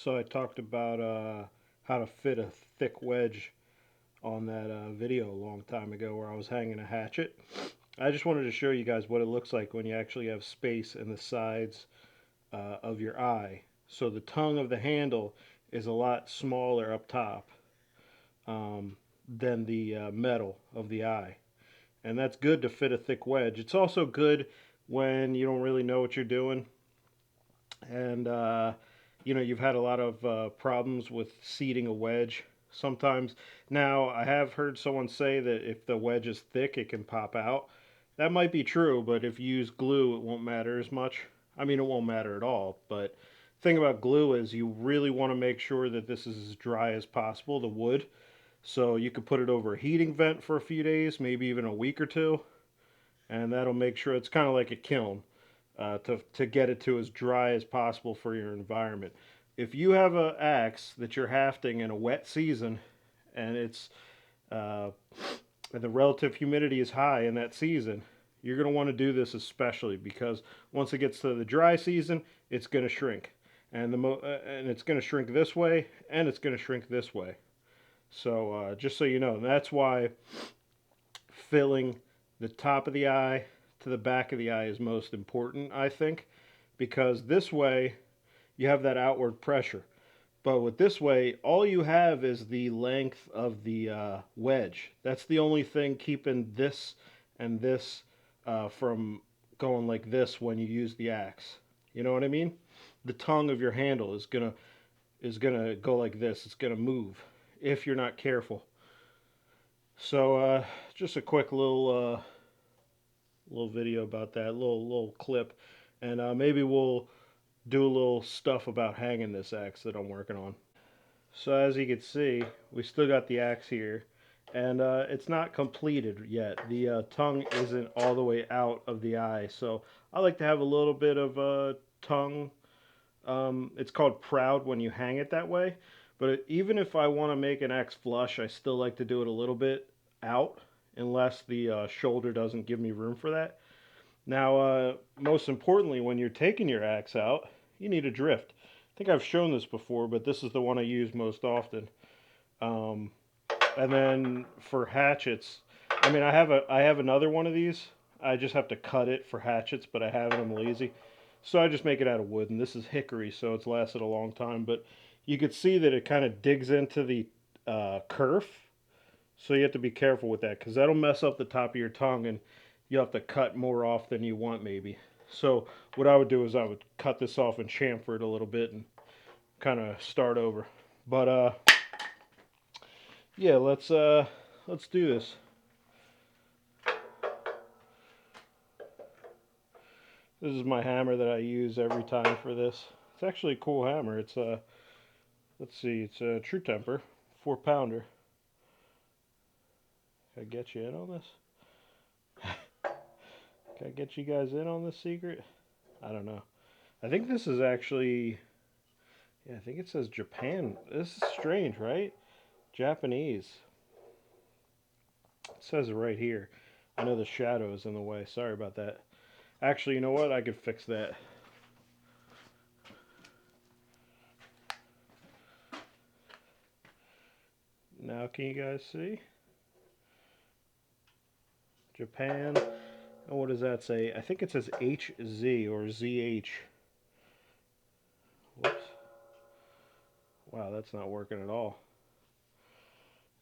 So I talked about how to fit a thick wedge on that video a long time ago where I was hanging a hatchet. I just wanted to show you guys what it looks like when you actually have space in the sides of your eye. So the tongue of the handle is a lot smaller up top um, than the metal of the eye. And that's good to fit a thick wedge. It's also good when you don't really know what you're doing and you've had a lot of problems with seating a wedge sometimes. Now I have heard someone say that if the wedge is thick it can pop out. That might be true, but if you use glue it won't matter as much. I mean, it won't matter at all, but the thing about glue is you really want to make sure that this is as dry as possible, the wood. So you could put it over a heating vent for a few days, maybe even a week or two, and that'll make sure it's kind of like a kiln to get it to as dry as possible for your environment. If you have an axe that you're hafting in a wet season and it's uh, and the relative humidity is high in that season, you're going to want to do this especially because once it gets to the dry season, it's going to shrink, and it's going to shrink this way and it's going to shrink this way. So just so you know, that's why filling the top of the eye to the back of the eye is most important, I think, because this way you have that outward pressure. But with this way, all you have is the length of the wedge. That's the only thing keeping this and this from going like this when you use the axe. You know what I mean? The tongue of your handle is gonna go like this. It's gonna move if you're not careful. So just a quick little video about that, little clip, and maybe we'll do a little stuff about hanging this axe that I'm working on. So as you can see, we still got the axe here, and it's not completed yet. The tongue isn't all the way out of the eye, so I like to have a little bit of a tongue. It's called proud when you hang it that way, but even if I want to make an axe flush, I still like to do it a little bit out, unless the shoulder doesn't give me room for that. Now, most importantly, when you're taking your axe out, you need a drift. I think I've shown this before, but this is the one I use most often. Um, and then for hatchets, I mean, I have another one of these. I just have to cut it for hatchets, but I have it. I'm lazy, so I just make it out of wood. And this is hickory, so it's lasted a long time. But you could see that it kind of digs into the kerf, so you have to be careful with that because that'll mess up the top of your tongue, and you have to cut more off than you want maybe. So what I would do is I would cut this off and chamfer it a little bit and kind of start over. But yeah, let's do this. This is my hammer that I use every time for this. It's actually a cool hammer. It's a let's see, it's a True Temper 4 pounder. Can I get you in on this? Can I get you guys in on this secret? I don't know. I think this is actually, yeah, I think it says Japan. This is strange, right? Japanese. It says it right here. I know the shadow is in the way. Sorry about that. Actually, you know what? I could fix that. Now, can you guys see? Japan. And what does that say? I think it says HZ or ZH. Whoops. Wow, that's not working at all.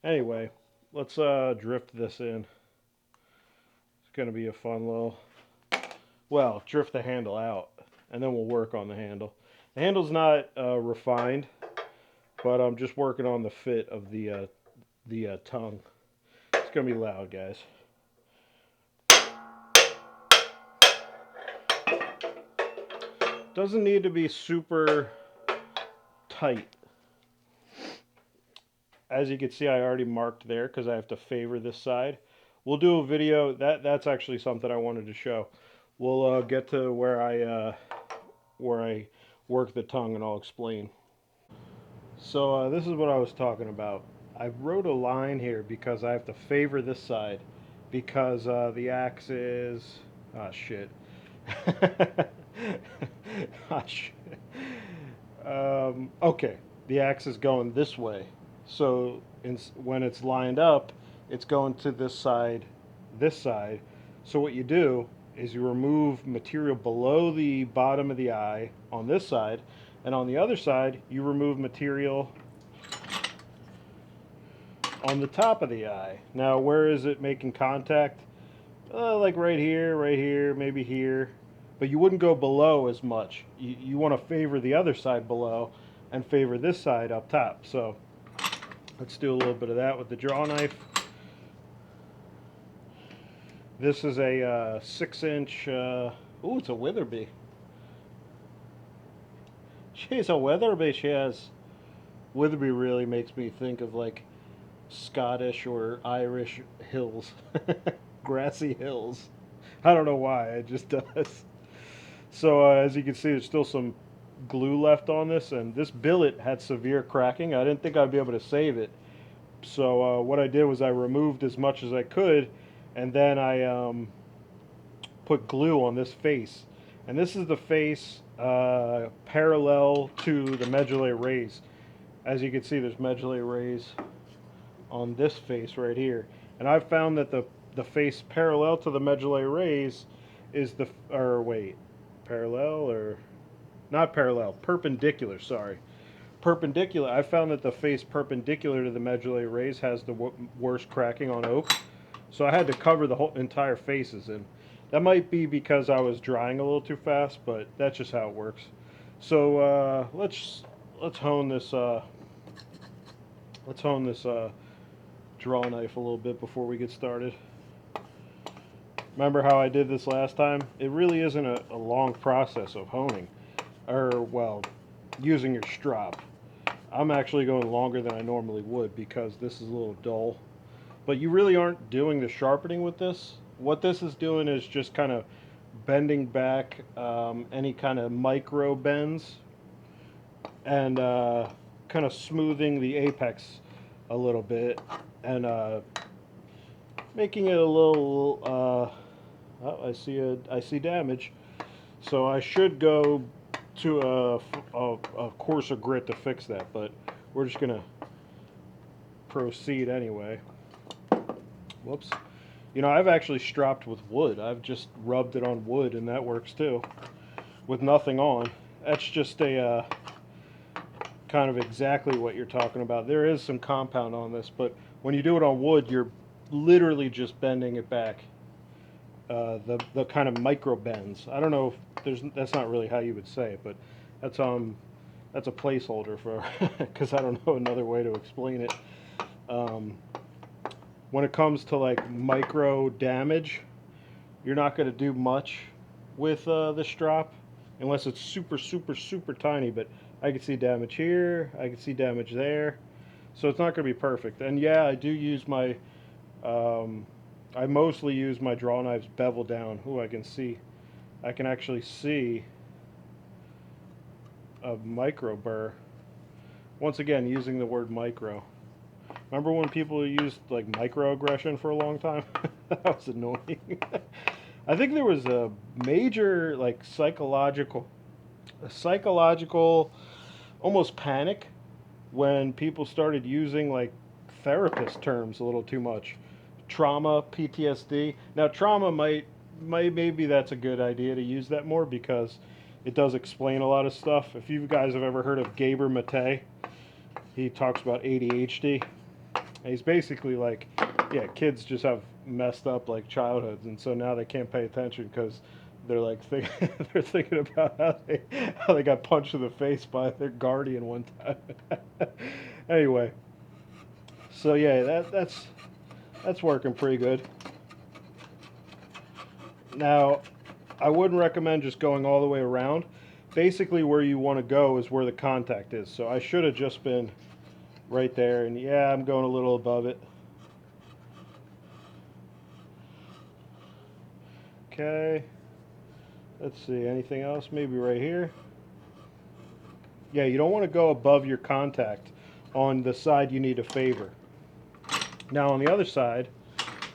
Anyway, let's drift this in. It's going to be a fun little, well, drift the handle out, and then we'll work on the handle. The handle's not refined, but I'm just working on the fit of the tongue. It's going to be loud, guys. Doesn't need to be super tight. As you can see, I already marked there because I have to favor this side. We'll do a video. That's actually something I wanted to show. We'll get to where I work the tongue, and I'll explain. So this is what I was talking about. I wrote a line here because I have to favor this side because the axe is, ah, shit. Ah, shit. Okay, the axe is going this way. So when it's lined up, it's going to this side, this side. So what you do is you remove material below the bottom of the eye on this side, and on the other side, you remove material on the top of the eye. Now, where is it making contact? Like right here, maybe here. But you wouldn't go below as much. You want to favor the other side below and favor this side up top. So let's do a little bit of that with the draw knife. This is a 6-inch, ooh, it's a Witherby. She's a Witherby, she has. Witherby really makes me think of like Scottish or Irish hills. Grassy hills. I don't know why, it just does. So as you can see, there's still some glue left on this, and this billet had severe cracking. I didn't think I'd be able to save it. So what I did was I removed as much as I could, and then I put glue on this face. And this is the face parallel to the medullary rays. As you can see, there's medullary rays on this face right here. And I've found that the face parallel to the medullary rays is the, or wait, parallel or not parallel, perpendicular, sorry. Perpendicular, I found that the face perpendicular to the medullary rays has the worst cracking on oak. So I had to cover the whole entire faces, and that might be because I was drying a little too fast, but that's just how it works. So let's hone this draw knife a little bit before we get started. Remember how I did this last time? It really isn't a long process of honing, or well, using your strop. I'm actually going longer than I normally would because this is a little dull. But you really aren't doing the sharpening with this. What this is doing is just kind of bending back any kind of micro bends and kind of smoothing the apex a little bit and making it a little. Oh, I see damage. So I should go to a coarser grit to fix that, but we're just gonna proceed anyway. Whoops. You know, I've actually stropped with wood. I've just rubbed it on wood, and that works too, with nothing on. That's just a kind of exactly what you're talking about. There is some compound on this, but when you do it on wood, you're literally just bending it back. The kind of micro bends. I don't know if that's not really how you would say it, but that's a placeholder for because I don't know another way to explain it. When it comes to like micro damage, you're not going to do much with the strop unless it's super super tiny. But I can see damage here, I can see damage there, so it's not going to be perfect. And yeah, I do use my I mostly use my draw knives bevel down. Ooh, I can actually see a micro burr. Once again, using the word micro. Remember when people used like microaggression for a long time? That was annoying. I think there was a major like psychological almost panic when people started using like therapist terms a little too much. Trauma, PTSD. Now trauma maybe that's a good idea to use that more because it does explain a lot of stuff. If you guys have ever heard of Gaber Mate, he talks about ADHD. And he's basically like, yeah, kids just have messed up like childhoods, and so now they can't pay attention because they're like they're thinking about how they got punched in the face by their guardian one time. Anyway, so yeah, that's working pretty good. Now, I wouldn't recommend just going all the way around. Basically, where you want to go is where the contact is. So I should have just been right there, and yeah, I'm going a little above it. Okay, let's see, anything else? Maybe right here. Yeah, you don't want to go above your contact on the side you need to favor. Now on the other side,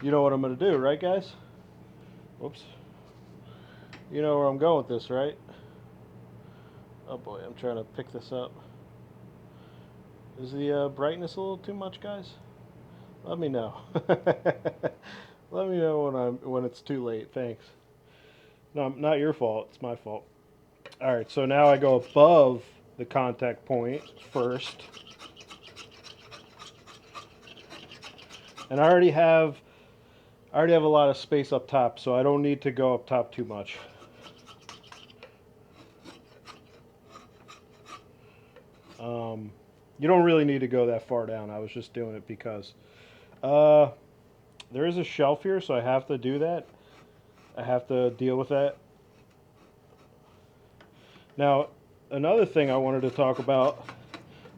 you know what I'm going to do, right guys? Whoops. You know where I'm going with this, right? Oh boy, I'm trying to pick this up. Is the brightness a little too much, guys? Let me know. Let me know when it's too late. Thanks. No, not your fault. It's my fault. All right. So now I go above the contact point first, and I already have a lot of space up top, so I don't need to go up top too much. Um, you don't really need to go that far down. I was just doing it because uh, there is a shelf here, so I have to do that. I have to deal with that. Now, another thing I wanted to talk about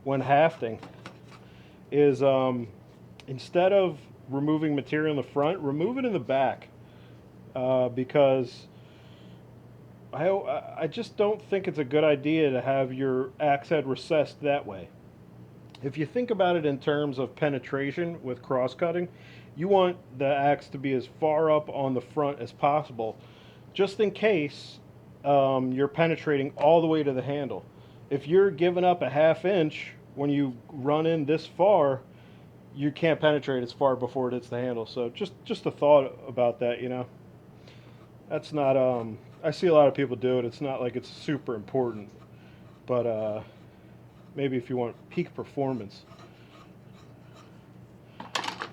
when hafting is instead of removing material in the front, remove it in the back because I just don't think it's a good idea to have your axe head recessed that way. If you think about it in terms of penetration with cross cutting, you want the axe to be as far up on the front as possible, just in case you're penetrating all the way to the handle. If you're giving up a half inch when you run in this far, you can't penetrate as far before it hits the handle. So just a thought about that, you know. That's not I see a lot of people do it. It's not like it's super important, but maybe if you want peak performance.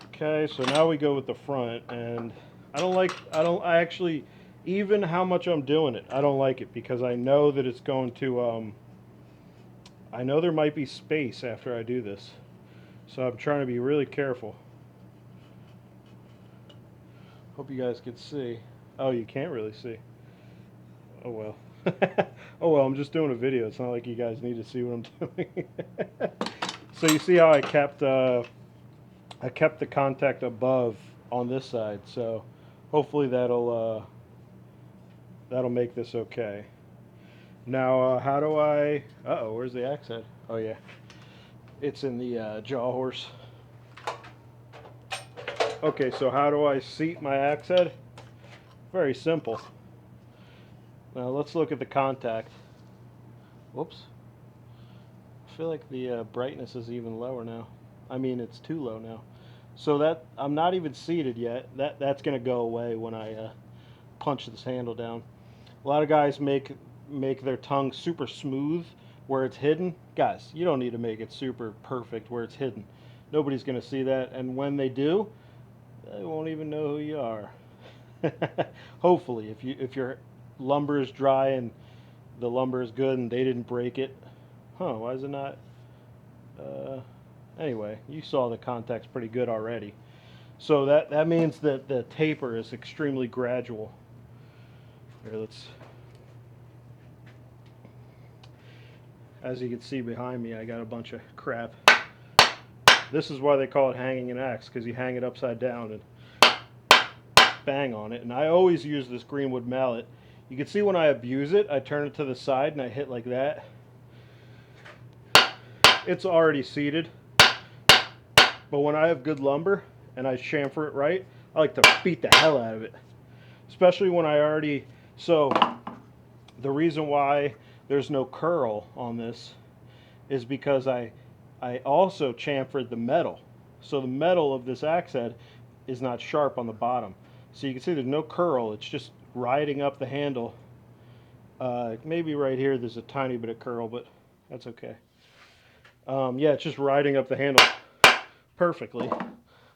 Okay, so now we go with the front, and I actually, even how much I'm doing it, I don't like it because I know that it's going to, I know there might be space after I do this. So I'm trying to be really careful. Hope you guys can see. Oh, you can't really see. Oh well. Oh well, I'm just doing a video. It's not like you guys need to see what I'm doing. So you see how I kept the contact above on this side. So hopefully that'll make this okay. Now how do I? Uh-oh, where's the axe head? Oh yeah, it's in the jaw horse. Okay, so how do I seat my axe head? Very simple. Now let's look at the contact. Whoops. I feel like the brightness is even lower now. I mean, it's too low now. So that I'm not even seated yet. That's gonna go away when I punch this handle down. A lot of guys make their tongue super smooth where it's hidden. Guys, you don't need to make it super perfect where it's hidden. Nobody's gonna see that, and when they do, they won't even know who you are. Hopefully, if your lumber is dry and the lumber is good and they didn't break it. Huh, why is it not? Uh, anyway, you saw the contact's pretty good already. So that means that the taper is extremely gradual. Here, let's. As you can see behind me, I got a bunch of crap. This is why they call it hanging an axe, because you hang it upside down and bang on it. And I always use this greenwood mallet. You can see when I abuse it, I turn it to the side and I hit like that. It's already seated. But when I have good lumber and I chamfer it right, I like to beat the hell out of it. Especially when I already... So, the reason why there's no curl on this is because I also chamfered the metal. So the metal of this axe head is not sharp on the bottom. So you can see there's no curl. It's just riding up the handle. Maybe right here there's a tiny bit of curl, but that's okay. Yeah, it's just riding up the handle perfectly.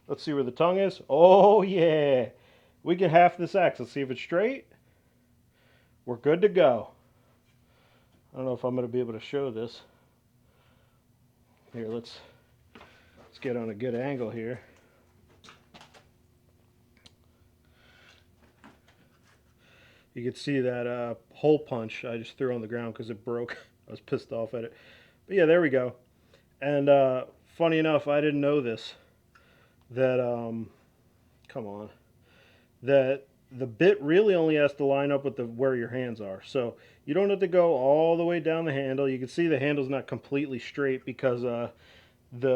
Let's see where the tongue is. Oh yeah, we can half this axe. Let's see if it's straight. We're good to go. I don't know if I'm going to be able to show this. Here, let's get on a good angle here. You can see that hole punch I just threw on the ground because it broke. I was pissed off at it. But yeah, there we go. And funny enough, I didn't know this. That, come on. That the bit really only has to line up with where your hands are. So you don't have to go all the way down the handle. You can see the handle's not completely straight because the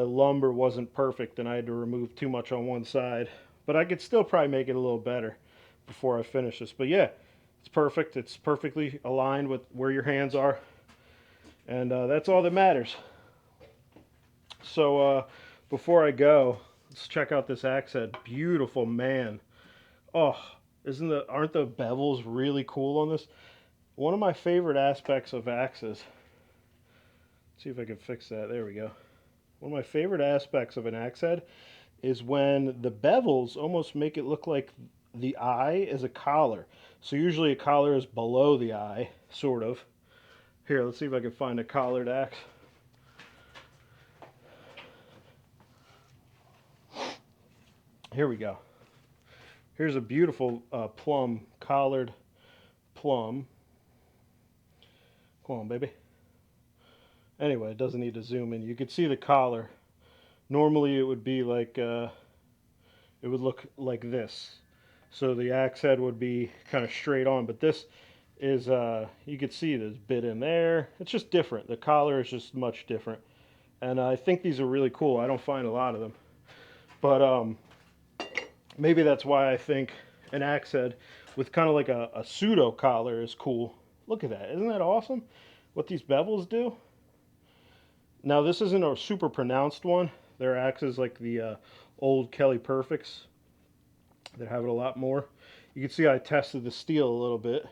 lumber wasn't perfect and I had to remove too much on one side. But I could still probably make it a little better before I finish this. But yeah, it's perfect. It's perfectly aligned with where your hands are. And that's all that matters. So before I go, let's check out this axe head. Beautiful, man. Oh, aren't the bevels really cool on this? One of my favorite aspects of axes. See if I can fix that. There we go. One of my favorite aspects of an axe head is when the bevels almost make it look like the eye is a collar. So usually a collar is below the eye, sort of. Here, let's see if I can find a collared axe. Here we go. Here's a beautiful plum, collared plum. Come on, baby. Anyway, it doesn't need to zoom in. You can see the collar. Normally it would be like, it would look like this. So the axe head would be kind of straight on, but this is, you can see there's a bit in there. It's just different. The collar is just much different. And I think these are really cool. I don't find a lot of them. But maybe that's why I think an axe head with kind of like a pseudo collar is cool. Look at that. Isn't that awesome? What these bevels do? Now, this isn't a super pronounced one. There are axes like the old Kelly Perfects that have it a lot more. You can see I tested the steel a little bit.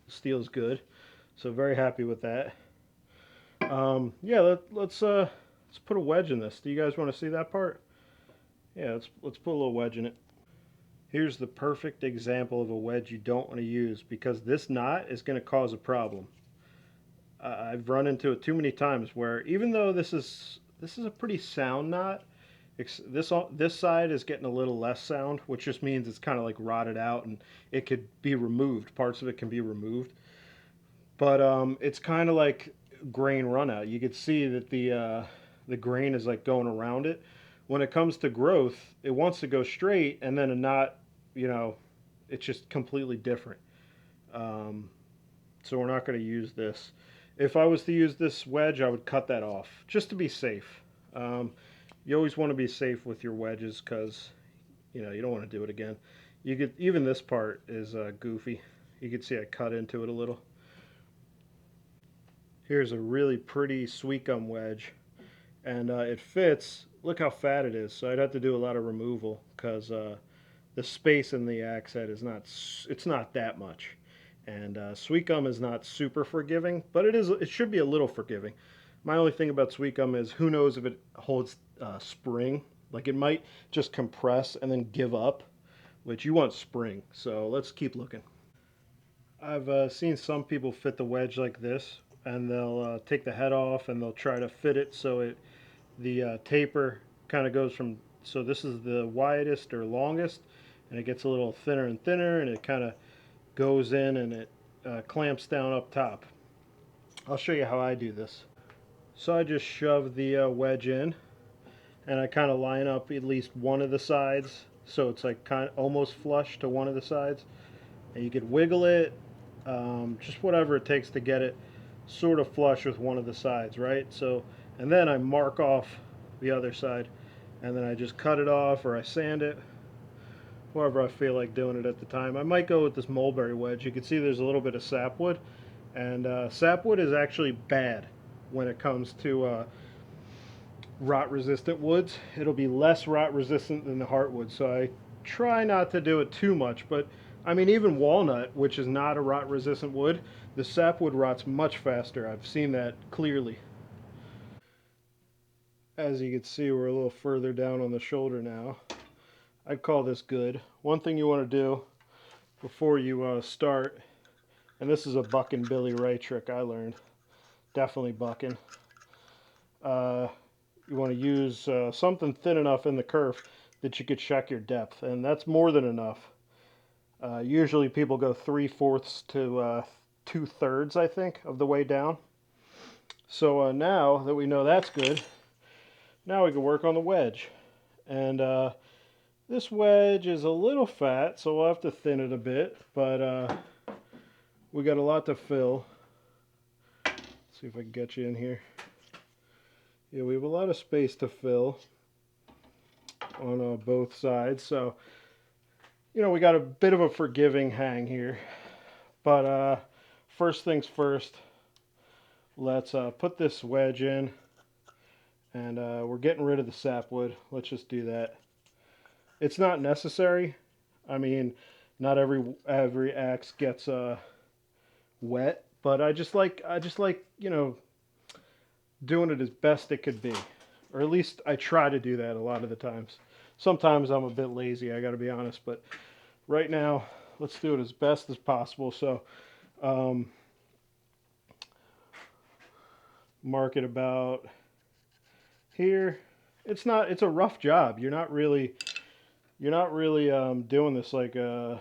The steel's good. So very happy with that. Yeah, let's put a wedge in this. Do you guys want to see that part? Yeah, let's put a little wedge in it. Here's the perfect example of a wedge you don't want to use because this knot is going to cause a problem. I've run into it too many times where even though this is a pretty sound knot, this side is getting a little less sound, which just means it's kind of like rotted out and it could be removed. Parts of it can be removed, but it's kind of like grain runout. You could see that the grain is like going around it. When it comes to growth, it wants to go straight, and then a knot, you know, it's just completely different. Um, so we're not going to use this. If I was to use this wedge, I would cut that off just to be safe. You always want to be safe with your wedges because you don't want to do it again. You could even this part is goofy. You can see I cut into it a little. Here's a really pretty sweet gum wedge, and it fits. Look how fat it is. So I'd have to do a lot of removal because the space in the axe head is not. It's not that much. And sweet gum is not super forgiving, but it is. It should be a little forgiving. My only thing about sweet gum is who knows if it holds spring. Like it might just compress and then give up, which you want spring. So let's keep looking. I've seen some people fit the wedge like this, and they'll take the head off and they'll try to fit it so the taper kind of goes from. So this is the widest or longest, and it gets a little thinner and thinner, and it kind of goes in and it clamps down up top. I'll show you how I do this. So I just shove the wedge in and I kind of line up at least one of the sides so it's like kind of almost flush to one of the sides. And you could wiggle it, just whatever it takes to get it sort of flush with one of the sides, right? So, and then I mark off the other side and then I just cut it off or I sand it, however I feel like doing it at the time. I might go with this mulberry wedge. You can see there's a little bit of sapwood, and sapwood is actually bad when it comes to rot resistant woods. It'll be less rot resistant than the heartwood, so I try not to do it too much. But I mean, even walnut, which is not a rot resistant wood, the sapwood rots much faster. I've seen that clearly. As you can see, we're a little further down on the shoulder now. I'd call this good. One thing you want to do before you start, and this is a bucking Billy Ray trick I learned, definitely bucking. You want to use something thin enough in the kerf that you could check your depth, and that's more than enough. Usually people go 3/4 to 2/3, I think, of the way down. So now that we know that's good, now we can work on the wedge. And this wedge is a little fat, so we'll have to thin it a bit, but we got a lot to fill. Let's see if I can get you in here. Yeah, we have a lot of space to fill on both sides, so we got a bit of a forgiving hang here. But first things first, let's put this wedge in And we're getting rid of the sapwood. Let's just do that. It's not necessary. I mean, not every axe gets wet, but I just like doing it as best it could be, or at least I try to do that a lot of the times. Sometimes I'm a bit lazy, I got to be honest, but right now let's do it as best as possible. So um, mark it about here. It's a rough job. You're not really doing this like an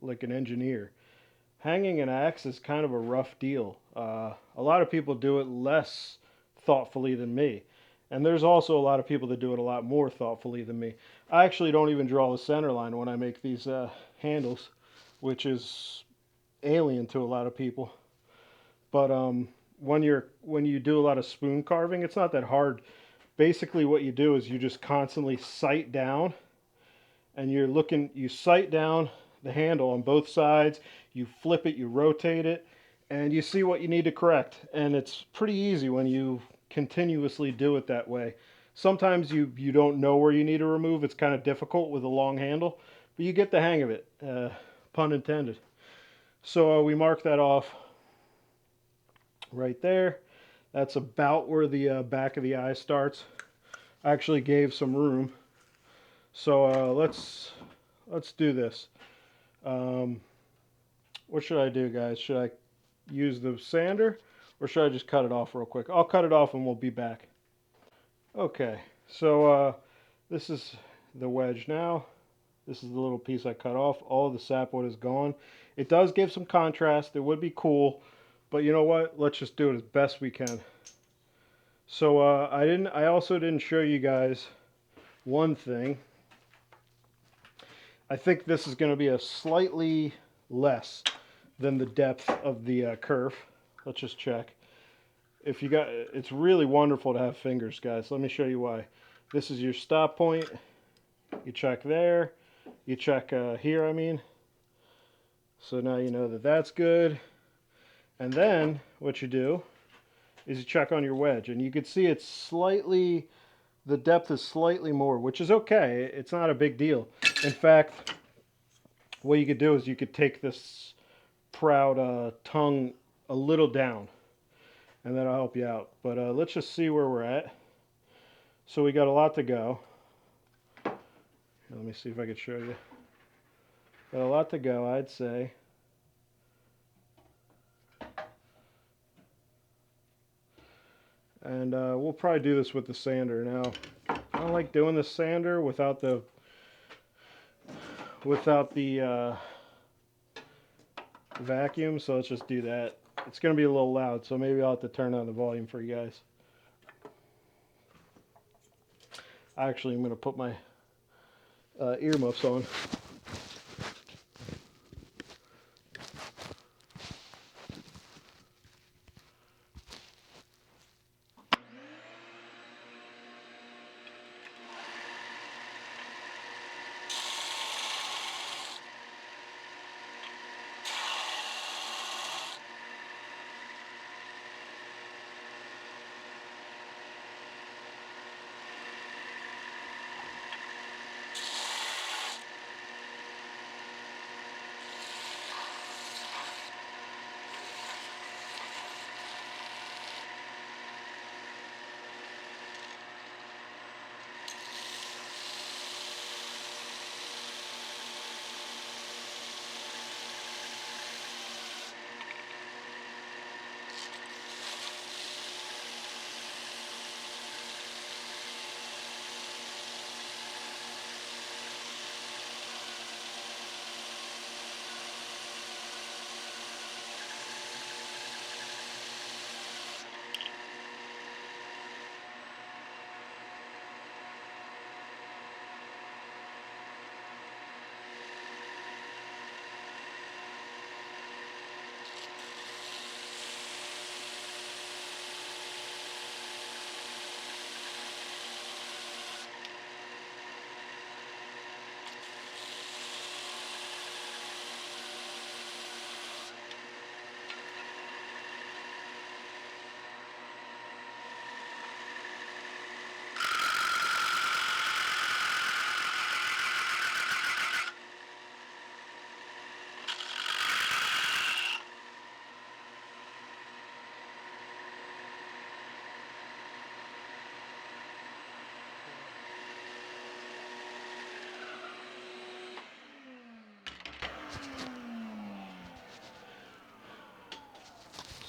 engineer. Hanging an axe is kind of a rough deal. A lot of people do it less thoughtfully than me. And there's also a lot of people that do it a lot more thoughtfully than me. I actually don't even draw the center line when I make these handles, which is alien to a lot of people. But when you do a lot of spoon carving, it's not that hard. Basically, what you do is you just constantly sight down, and you sight down the handle on both sides, you flip it, you rotate it, and you see what you need to correct. And it's pretty easy when you continuously do it that way. Sometimes you don't know where you need to remove. It's kind of difficult with a long handle, but you get the hang of it, pun intended. So we mark that off right there. That's about where the back of the eye starts. I actually gave some room. So let's do this. Um, what should I do, guys? Should I use the sander, or should I just cut it off real quick? I'll cut it off and we'll be back. Okay, so this is the wedge now. This is the little piece I cut off. All of the sapwood is gone. It does give some contrast. It would be cool, but you know what? Let's just do it as best we can. So I also didn't show you guys one thing. I think this is going to be a slightly less than the depth of the kerf. Let's just check. If you got, it's really wonderful to have fingers, guys. Let me show you why. This is your stop point. You check there. You check here, I mean. So now you know that that's good. And then what you do is you check on your wedge. And you can see it's slightly, the depth is slightly more, which is okay. It's not a big deal. In fact, what you could do is you could take this proud tongue a little down, and that'll help you out. But let's just see where we're at. So we got a lot to go. Let me see if I can show you. Got a lot to go, I'd say. And we'll probably do this with the sander. Now, I don't like doing the sander without the vacuum, so let's just do that. It's going to be a little loud, so maybe I'll have to turn on the volume for you guys. Actually, I'm going to put my earmuffs on.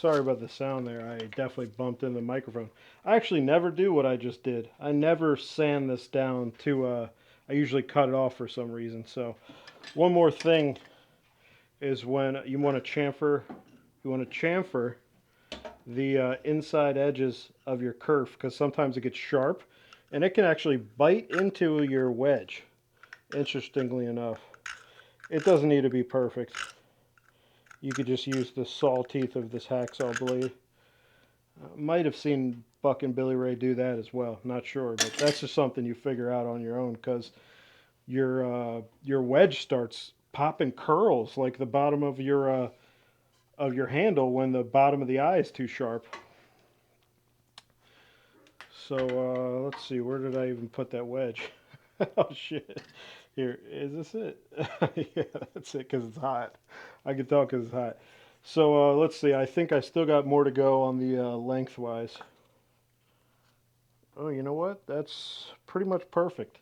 sorry about the sound there. I definitely bumped into the microphone. I actually never do what I just did. I never sand this down to, I usually cut it off for some reason. So one more thing is when you want to chamfer the inside edges of your kerf, because sometimes it gets sharp and it can actually bite into your wedge. Interestingly enough, it doesn't need to be perfect. You could just use the saw teeth of this hacksaw blade. Might have seen Buck and Billy Ray do that as well. Not sure, but that's just something you figure out on your own, because your wedge starts popping curls like the bottom of your handle when the bottom of the eye is too sharp. So let's see, where did I even put that wedge? Oh shit! Here, is this it? Yeah, that's it, because it's hot. I can tell because it's hot. So let's see. I think I still got more to go on the lengthwise. Oh, you know what? That's pretty much perfect.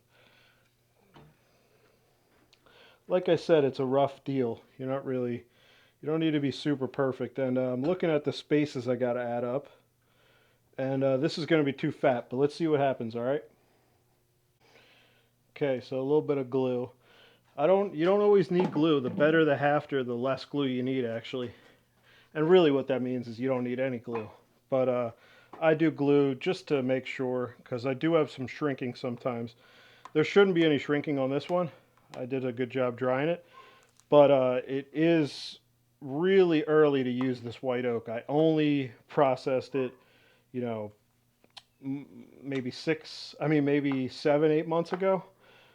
Like I said, it's a rough deal. You don't need to be super perfect. And I'm looking at the spaces I got to add up. And this is going to be too fat, but let's see what happens, all right? Okay, so a little bit of glue. You don't always need glue. The better the hafter, the less glue you need, actually. And really what that means is you don't need any glue. But I do glue just to make sure, because I do have some shrinking sometimes. There shouldn't be any shrinking on this one. I did a good job drying it. But it is really early to use this white oak. I only processed it, you know, maybe 7, 8 months ago.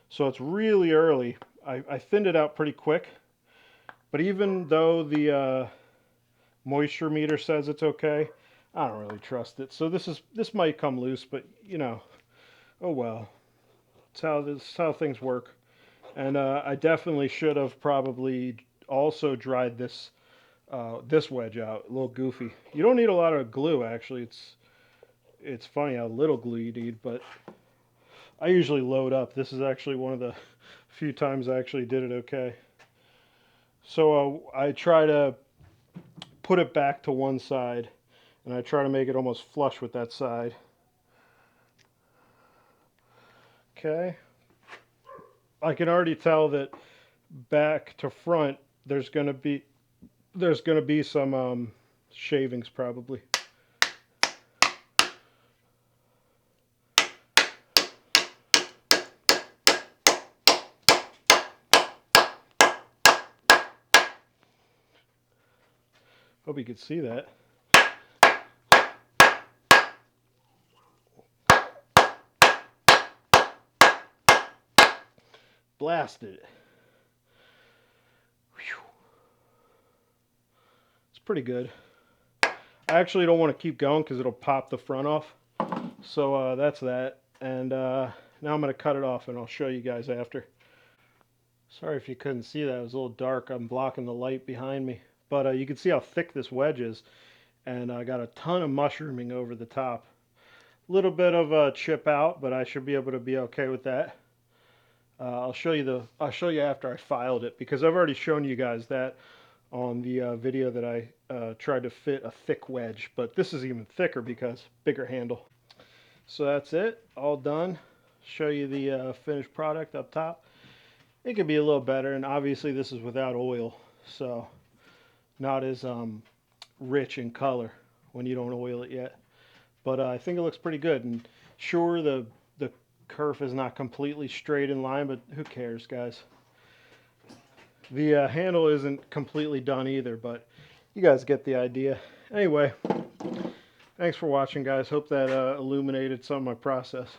So it's really early. I thinned it out pretty quick. But even though the moisture meter says it's okay, I don't really trust it. So this might come loose, but oh well. It's how things work. And I definitely should have probably also dried this wedge out. A little goofy. You don't need a lot of glue, actually. It's funny how little glue you need, but I usually load up. This is actually one of the few times I actually did it okay. So I try to put it back to one side, and I try to make it almost flush with that side. Okay. I can already tell that back to front there's going to be some shavings probably. Hope you could see that. Blasted it. Whew. It's pretty good. I actually don't want to keep going because it'll pop the front off. So that's that. And now I'm going to cut it off and I'll show you guys after. Sorry if you couldn't see that. It was a little dark. I'm blocking the light behind me. But you can see how thick this wedge is. And I got a ton of mushrooming over the top. A little bit of a chip out, but I should be able to be okay with that. I'll show you after I filed it, because I've already shown you guys that on the video that I tried to fit a thick wedge, but this is even thicker because bigger handle. So that's it, all done. Show you the finished product up top. It could be a little better, and obviously this is without oil, so not as rich in color when you don't oil it yet. But I think it looks pretty good, and sure, the kerf is not completely straight in line, but who cares, guys? The handle isn't completely done either, but you guys get the idea. Anyway, thanks for watching, guys. Hope that illuminated some of my process.